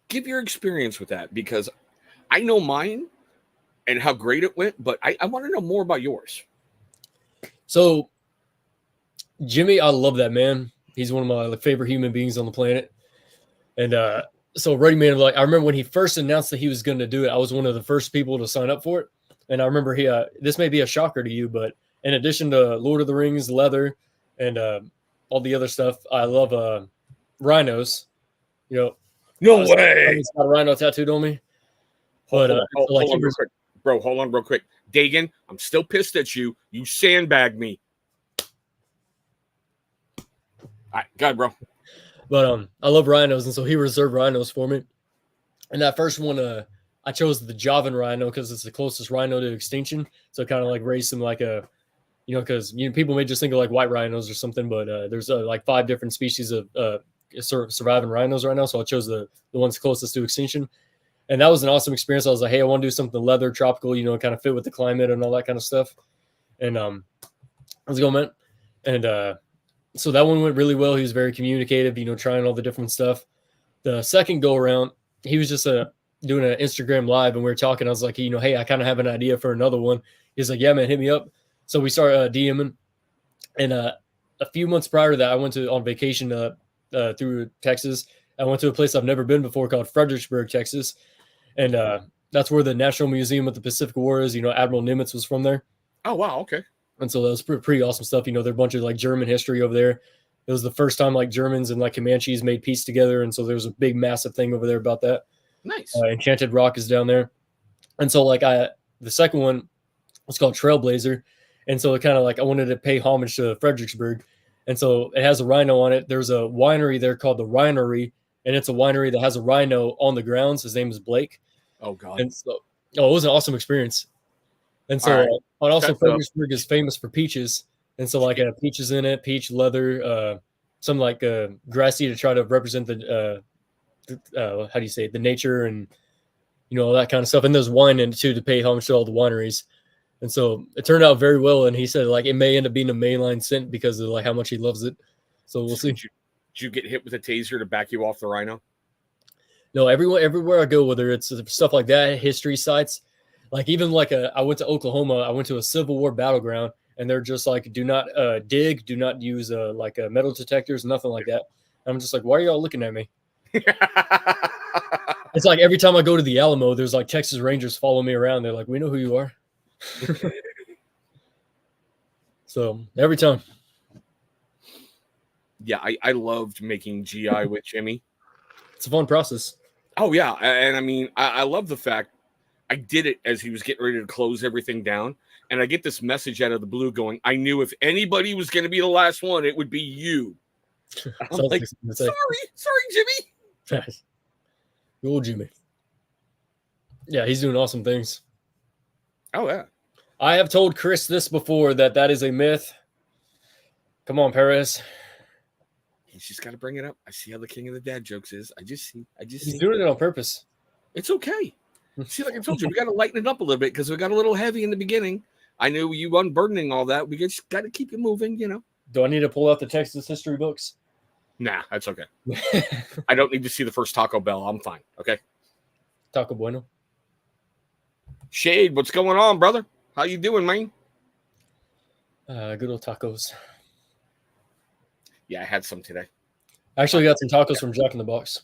Give your experience with that, because I know mine and how great it went, but I want to know more about yours. So, Jimmy, I love that man. He's one of my favorite human beings on the planet. And so Ready Man, like, I remember when he first announced that he was going to do it, I was one of the first people to sign up for it. And I remember this may be a shocker to you, but in addition to Lord of the Rings, leather, and all the other stuff, I love rhinos. You know, no way. He's got a rhino tattooed on me. But hold on real quick. Bro, hold on real quick. Dagan, I'm still pissed at you. You sandbagged me. All right, go ahead, bro. But I love rhinos, and so he reserved rhinos for me. And that first one, I chose the Javan rhino because it's the closest rhino to extinction. So kind of like raised him like a, because people may just think of like white rhinos or something, but there's like 5 different species of surviving rhinos right now. So I chose the ones closest to extinction. And that was an awesome experience. I was like, hey, I want to do something leather, tropical, kind of fit with the climate and all that kind of stuff. And how's it going, man? And so that one went really well. He was very communicative, trying all the different stuff. The second go around, he was just doing an Instagram live, and we were talking. I was like, hey, I kind of have an idea for another one. He's like, yeah, man, hit me up. So we started DMing. And a few months prior to that, I went on vacation through Texas. I went to a place I've never been before called Fredericksburg, Texas. And that's where the National Museum of the Pacific War is. Admiral Nimitz was from there. Oh, wow. Okay. And so that was pretty awesome stuff. There's a bunch of like German history over there. It was the first time like Germans and like Comanches made peace together. And so there was a big, massive thing over there about that. Nice. Enchanted Rock is down there. And so like the second one was called Trailblazer. And so it kind of like, I wanted to pay homage to Fredericksburg. And so it has a rhino on it. There's a winery there called the Rhinery. And it's a winery that has a rhino on the grounds. His name is Blake. Oh, God. And so, it was an awesome experience. And so, right. And also Fredericksburg is famous for peaches. And so, like, peaches in it, peach leather, some like grassy to try to represent the, how do you say it, the nature and, all that kind of stuff. And there's wine in it too to pay homage to all the wineries. And so it turned out very well. And he said, like, it may end up being a mainline scent because of like how much he loves it. So we'll see. Did you get hit with a taser to back you off the rhino? No, everywhere I go, whether it's stuff like that, history sites, like even like I went to Oklahoma, I went to a Civil War battleground, and they're just like, do not dig, do not use like metal detectors, nothing like that. And I'm just like, why are y'all looking at me? It's like every time I go to the Alamo, there's like Texas Rangers follow me around. They're like, we know who you are. So every time. Yeah, I loved making GI with Jimmy. It's a fun process. Oh, yeah. And I mean, I love the fact I did it as he was getting ready to close everything down. And I get this message out of the blue going, I knew if anybody was going to be the last one, it would be you. I'm Sounds like, like something to say. sorry, Jimmy. Good old Jimmy. Yeah, he's doing awesome things. Oh yeah. I have told Chris this before that is a myth. Come on, Perez. He's just got to bring it up. I see how the king of the dad jokes is. I just He's see. doing it on purpose. It's okay. See, like I told you, we got to lighten it up a little bit because we got a little heavy in the beginning. I knew you unburdening all that. We just got to keep it moving, you know. Do I need to pull out the Texas history books? Nah, that's okay. I don't need to see the first Taco Bell. I'm fine. Okay. Taco Bueno. Shade, what's going on, brother? How you doing, man? Good old tacos. Yeah, I had some today. I actually got some tacos from Jack in the Box.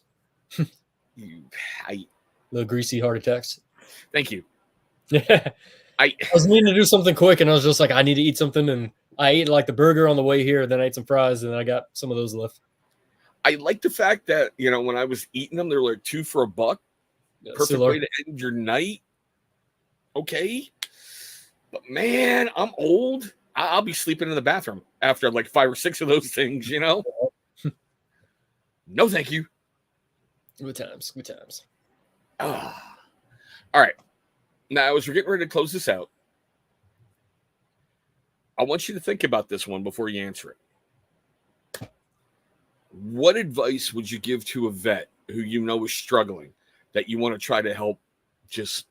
Little greasy heart attacks. Thank you. Yeah. I was meaning to do something quick, and I was just like, I need to eat something, and I ate like the burger on the way here, then I ate some fries, and I got some of those left. I like the fact that, you know, when I was eating them, they're like $2 for $1. Yeah, Perfect way to end your night. Okay. But man, I'm old. I'll be sleeping in the bathroom after like 5 or 6 of those things, you know? No, thank you. Good times. Good times. All right. Now, as we're getting ready to close this out, I want you to think about this one before you answer it. What advice would you give to a vet who you know is struggling that you want to try to help, just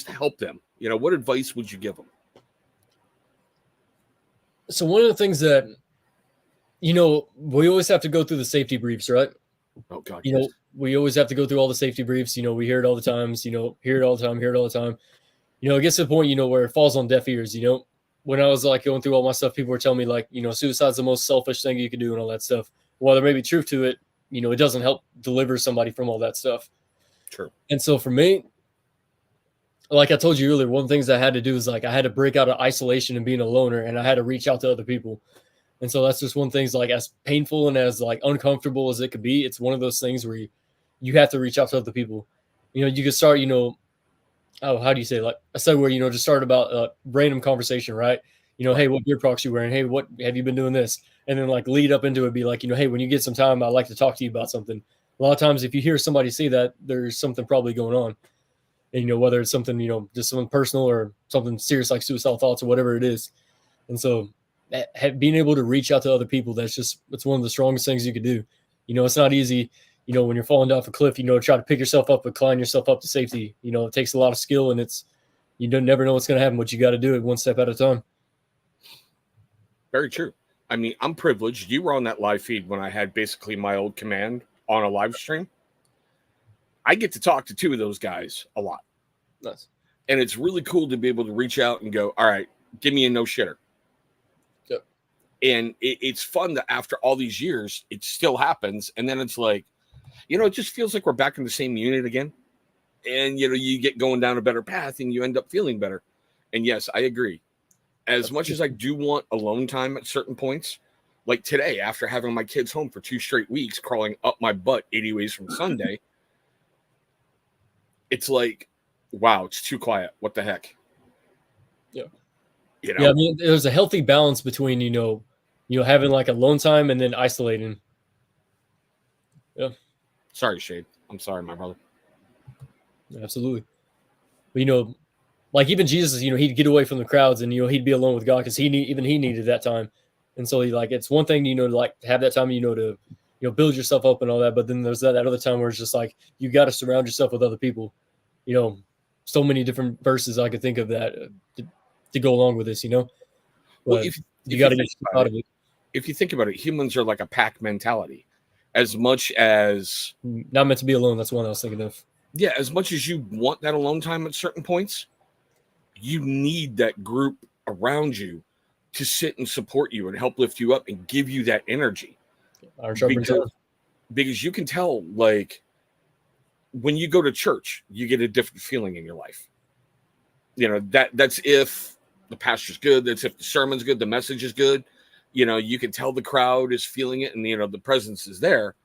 help them? You know, what advice would you give them? So one of the things that, you know, we always have to go through the safety briefs, right? Oh, God. You know, we always have to go through all the safety briefs. You know, we hear it all the times, you know, hear it all the time. You know, it gets to the point, you know, where it falls on deaf ears. You know, when I was like going through all my stuff, people were telling me like, you know, suicide's the most selfish thing you can do and all that stuff. While there may be truth to it, you know, it doesn't help deliver somebody from all that stuff. True. And so for me, like I told you earlier, one of the things I had to do is like I had to break out of isolation and being a loner, and I had to reach out to other people. And so that's just one thing. Like as painful and as like uncomfortable as it could be, it's one of those things where you have to reach out to other people. You know, you could start, you know, how do you say, like I said, where, you know, just start about a random conversation, right? You know, hey, what beer products you wearing? Hey, what have you been doing this? And then like lead up into it, be like, you know, hey, when you get some time, I'd like to talk to you about something. A lot of times if you hear somebody say that, there's something probably going on. And, you know, whether it's something, you know, just something personal or something serious like suicidal thoughts or whatever it is. And so being able to reach out to other people, it's one of the strongest things you could do. You know, it's not easy, you know, when you're falling off a cliff, you know, try to pick yourself up and climb yourself up to safety. You know, it takes a lot of skill, and you don't never know what's going to happen, but you got to do it one step at a time. Very true. I mean, I'm privileged. You were on that live feed when I had basically my old command on a live stream. I get to talk to 2 of those guys a lot. Nice. And it's really cool to be able to reach out and go, all right, give me a no shitter. Yep. And it's fun that after all these years, it still happens. And then it's like, you know, it just feels like we're back in the same unit again. And, you know, you get going down a better path and you end up feeling better. And yes, I agree. As much as I do want alone time at certain points, like today, after having my kids home for 2 straight weeks, crawling up my butt 80 ways from Sunday, it's like, wow, it's too quiet. What the heck? Yeah. You know? Yeah, I mean, there's a healthy balance between, you know, having like alone time and then isolating. Yeah. Sorry, Shade. I'm sorry, my brother. Absolutely. But, you know, like even Jesus, you know, he'd get away from the crowds and, you know, he'd be alone with God because he needed that time. And so it's one thing, you know, to like have that time, you know, to, you know, build yourself up and all that. But then there's that other time where it's just like, you got to surround yourself with other people. You know, so many different verses I could think of that to go along with this, you know. But Well, you got to get out of it. If you think about it, humans are like a pack mentality. As much as not meant to be alone, that's one I was thinking of. Yeah, as much as you want that alone time at certain points, you need that group around you to sit and support you and help lift you up and give you that energy. Because you can tell, like, when you go to church, you get a different feeling in your life. You know, that's if the pastor's good, that's if the sermon's good, the message is good. You know, you can tell the crowd is feeling it and, you know, the presence is there.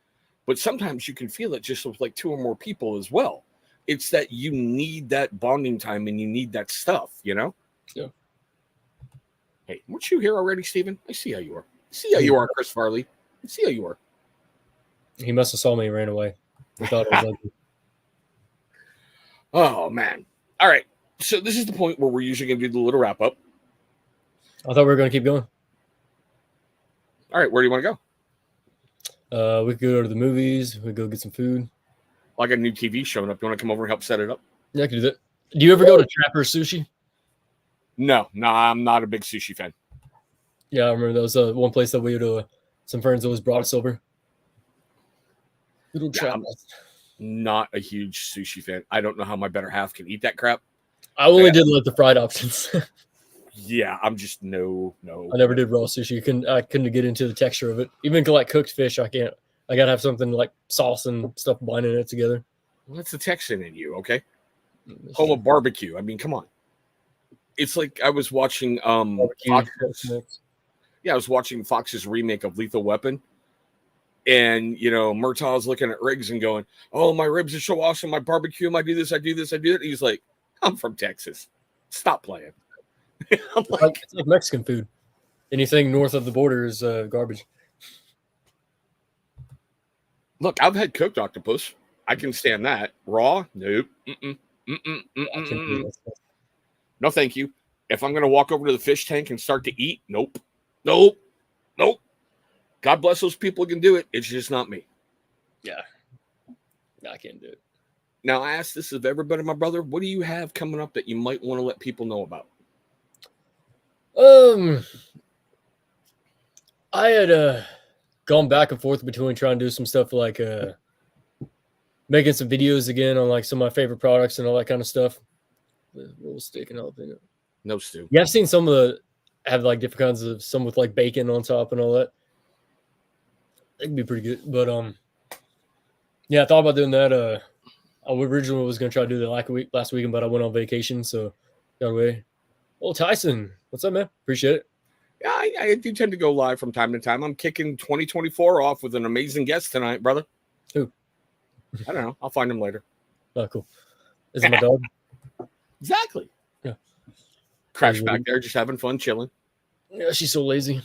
But sometimes you can feel it just with like 2 or more people as well. It's that you need that bonding time and you need that stuff, you know? Yeah. Hey, weren't you here already, Steven? I see how you are. I see how you are, Chris Farley. I see how you are. He must have saw me and ran away. He thought it was ugly. Oh man. All right. So this is the point where we're usually going to do the little wrap up. I thought we were going to keep going. All right. Where do you want to go? We could go to the movies. We could go get some food. Well, I got a new TV showing up. You want to come over and help set it up? Yeah, I could do that. Do you ever go to Trapper Sushi? No, I'm not a big sushi fan. Yeah, I remember that was one place that we would some friends always brought us over. Little Yeah, I'm Trappers. not a huge sushi fan. I don't know how my better half can eat that crap. I only did like the fried options. Yeah, I'm just no. I never did raw sushi. I couldn't get into the texture of it. Even like cooked fish, I can't. I gotta have something like sauce and stuff binding it together. Well, that's the Texan in you, okay? Home of barbecue. I mean, come on. It's like I was watching Fox's, I was watching Fox's remake of Lethal Weapon. And Murtaugh's looking at Riggs and going, "Oh, my ribs are so awesome. My barbecue, I do this, I do this, I do it." He's like, "I'm from Texas. Stop playing." I'm like, it's like Mexican food. Anything north of the border is garbage. look, I've had cooked octopus. I can stand that. Raw? Nope. No, thank you. If I'm going to walk over to the fish tank and start to eat, nope. God bless those people who can do it. It's just not me. Yeah. No, I can't do it. Now, I ask this of everybody, my brother. What do you have coming up that you might want to let people know about? I had gone back and forth between trying to do some stuff like making some videos again on like some of my favorite products and all that kind of stuff. The little steak and jalapeno. No, Stu. Yeah, I've seen some of the have like different kinds of some with like bacon on top and all that. It'd be pretty good. But yeah, I thought about doing that. I originally was gonna try to do that last weekend, but I went on vacation, so got away. Oh, Tyson, what's up, man? Appreciate it. Yeah, I do tend to go live from time to time. I'm kicking 2024 off with an amazing guest tonight, brother. Who? I don't know. I'll find him later. Oh, cool. Is it my dog? Exactly. Yeah. Crash back there, just having fun, chilling. Yeah, she's so lazy.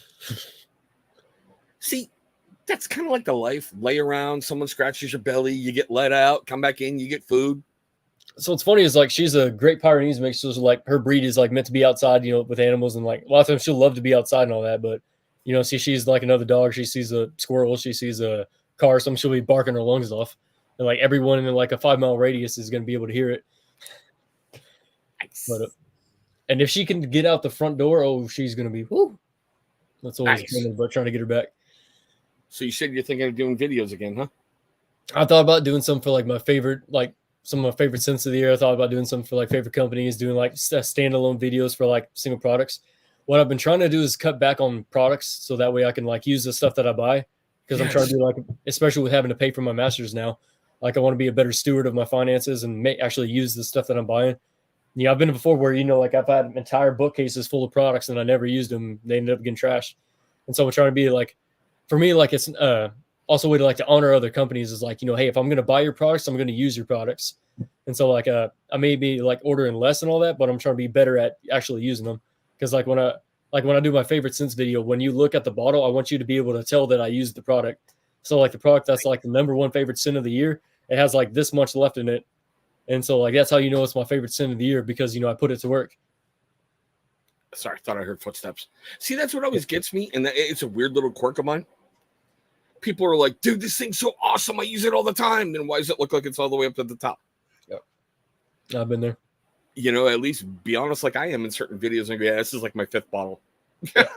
See, that's kind of like the life. Lay around, someone scratches your belly, you get let out, come back in, you get food. So what's funny is like she's a great Pyrenees mix. So like her breed is like meant to be outside, with animals, and like a lot of times she'll love to be outside and all that. But see, she's like another dog. She sees a squirrel, she sees a car, something, she'll be barking her lungs off, and like everyone in like a 5-mile radius is going to be able to hear it. Nice. But and if she can get out the front door, she's going to be woo. That's always Nice. But trying to get her back. So you said you're thinking of doing videos again, huh? I thought about doing some for like my favorite, like some of my favorite scents of the year. I thought about doing some for like favorite companies, doing like standalone videos for like single products. What I've been trying to do is cut back on products so that way I can like use the stuff that I buy, because I'm trying to do like, especially with having to pay for my master's now, like I want to be a better steward of my finances and actually use the stuff that I'm buying. Yeah, I've been before where, like I've had entire bookcases full of products and I never used them. They ended up getting trashed. And so I'm trying to be like, for me, like it's also a way to like to honor other companies is like, hey, if I'm going to buy your products, I'm going to use your products. And so like I may be like ordering less and all that, but I'm trying to be better at actually using them. Because like when I do my favorite scents video, when you look at the bottle, I want you to be able to tell that I used the product. So like the product that's like the number one favorite scent of the year, it has like this much left in it. And so like that's how it's my favorite scent of the year, because I put it to work. Sorry, I thought I heard footsteps. See, that's what always gets me, and it's a weird little quirk of mine. People are like, "Dude, this thing's so awesome! I use it all the time." Then why does it look like it's all the way up to the top? Yep, I've been there. At least be honest, like I am in certain videos. And yeah, this is like my 5th bottle. Yeah.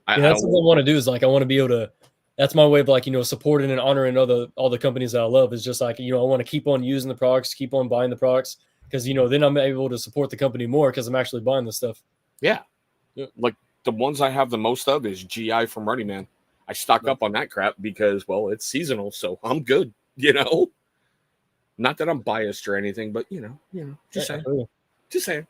That's what I want to do. Is like I want to be able to. That's my way of like supporting and honoring all the companies that I love. Is just like I want to keep on using the products, keep on buying the products, because then I'm able to support the company more because I'm actually buying the stuff. Yeah, like the ones I have the most of is GI from Running Man. I stock up on that crap because it's seasonal, so I'm good. Not that I'm biased or anything, but just saying.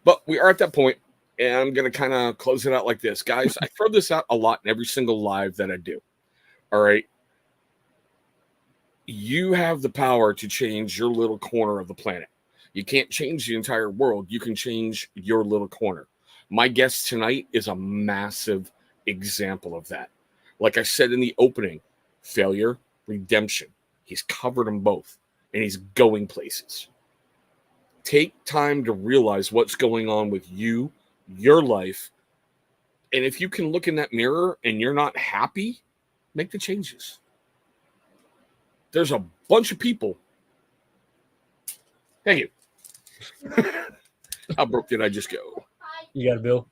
But we are at that point, and I'm gonna kind of close it out like this, guys. I throw this out a lot in every single live that I do. All right, you have the power to change your little corner of the planet. You can't change the entire world. You can change your little corner. My guest tonight is a massive example of that. Like I said in the opening, failure, redemption. He's covered them both, and he's going places. Take time to realize what's going on with you, your life, and if you can look in that mirror and you're not happy, make the changes. There's a bunch of people. Thank you. How broke did I just go? You got a bill?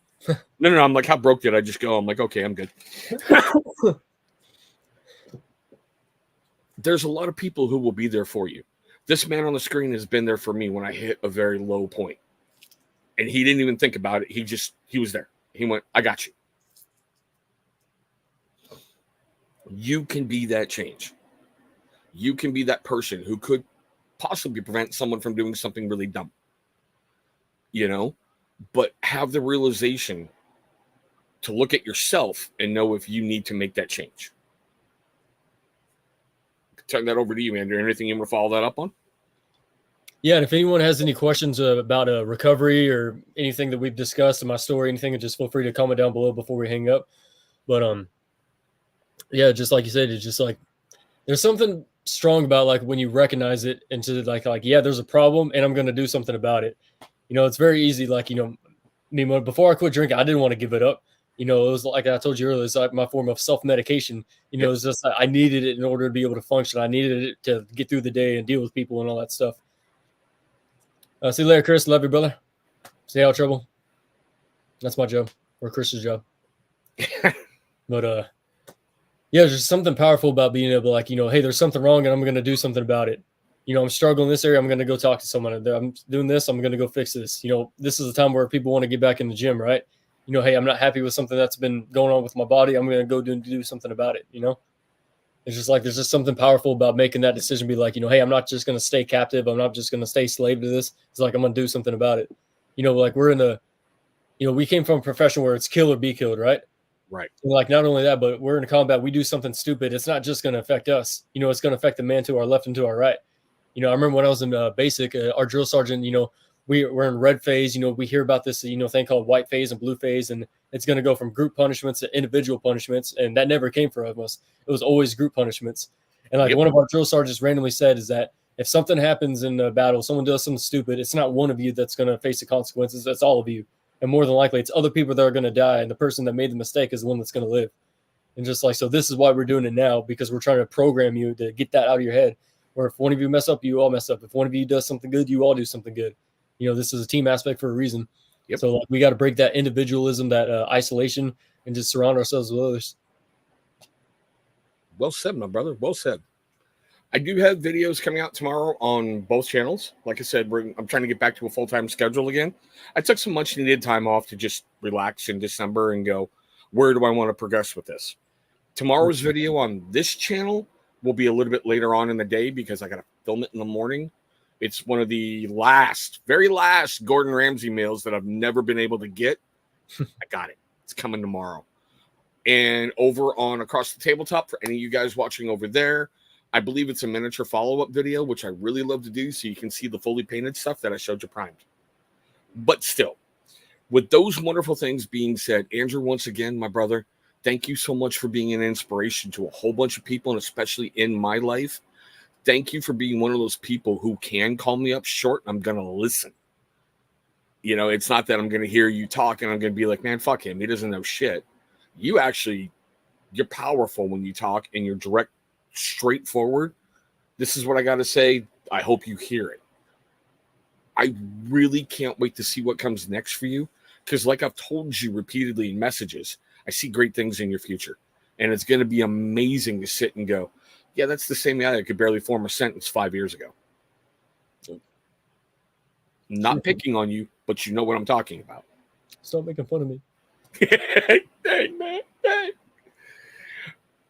No. I'm like, how broke did I just go? I'm like, okay, I'm good. There's a lot of people who will be there for you. This man on the screen has been there for me when I hit a very low point. And he didn't even think about it. He was there. He went, I got you. You can be that change. You can be that person who could possibly prevent someone from doing something really dumb. But have the realization to look at yourself and know if you need to make that change. Turn that over to you, Andrew. Anything you want to follow that up on? Yeah, and if anyone has any questions about recovery or anything that we've discussed in my story, anything, just feel free to comment down below before we hang up. But yeah, just like you said, it's just like there's something strong about like when you recognize it and to like yeah, there's a problem and I'm going to do something about it. It's very easy. Like before I quit drinking, I didn't want to give it up. It was like I told you earlier, it's like my form of self-medication. It was just I needed it in order to be able to function. I needed it to get through the day and deal with people and all that stuff. See you later, Chris. Love you, brother. Stay out of trouble. That's my job, or Chris's job. But yeah, there's just something powerful about being able to like, hey, there's something wrong and I'm going to do something about it. I'm struggling in this area. I'm going to go talk to someone. I'm doing this. I'm going to go fix this. This is a time where people want to get back in the gym, right? Hey, I'm not happy with something that's been going on with my body. I'm going to go do something about it. It's just like there's just something powerful about making that decision. Be like, hey, I'm not just going to stay captive. I'm not just going to stay slave to this. It's like I'm going to do something about it. Like we're in a, we came from a profession where it's kill or be killed, right? Right. And like not only that, but we're in a combat. We do something stupid. It's not just going to affect us. It's going to affect the man to our left and to our right. I remember when I was in basic, our drill sergeant, we're in red phase. We hear about this, thing called white phase and blue phase, and it's going to go from group punishments to individual punishments, and that never came from us. It was always group punishments. And like one of our drill sergeants randomly said is that if something happens in a battle, someone does something stupid, it's not one of you that's going to face the consequences. It's all of you, and more than likely, it's other people that are going to die, and the person that made the mistake is the one that's going to live. And just like so, this is why we're doing it now, because we're trying to program you to get that out of your head. Or if one of you mess up, you all mess up. If one of you does something good, you all do something good. This is a team aspect for a reason. Yep. So like, we got to break that individualism, that isolation, and just surround ourselves with others. Well said, my brother. Well said. I do have videos coming out tomorrow on both channels. Like I said, I'm trying to get back to a full-time schedule again. I took some much needed time off to just relax in December and go, where do I want to progress with this? Tomorrow's video on this channel will be a little bit later on in the day because I got to film it in the morning. It's one of the very last Gordon Ramsay meals that I've never been able to get. I got it. It's coming tomorrow. And over on Across the Tabletop, for any of you guys watching over there, I believe it's a miniature follow-up video, which I really love to do so you can see the fully painted stuff that I showed you primed. But still, with those wonderful things being said, Andrew, once again, my brother, thank you so much for being an inspiration to a whole bunch of people, and especially in my life. Thank you for being one of those people who can call me up short. I'm going to listen. It's not that I'm going to hear you talk and I'm going to be like, man, fuck him. He doesn't know shit. You're powerful when you talk and you're direct, straightforward. This is what I got to say. I hope you hear it. I really can't wait to see what comes next for you. Because like I've told you repeatedly in messages, I see great things in your future. And it's going to be amazing to sit and go, yeah, that's the same guy that could barely form a sentence 5 years ago. Not picking on you, but you know what I'm talking about. Stop making fun of me. Hey, man. Hey.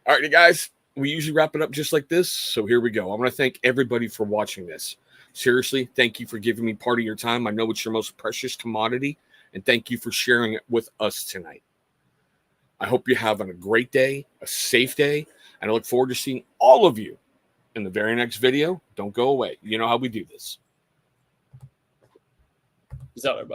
All right, guys. We usually wrap it up just like this. So here we go. I want to thank everybody for watching this. Seriously, thank you for giving me part of your time. I know it's your most precious commodity. And thank you for sharing it with us tonight. I hope you're having a great day, a safe day, and I look forward to seeing all of you in the very next video. Don't go away. You know how we do this. Peace out, everybody.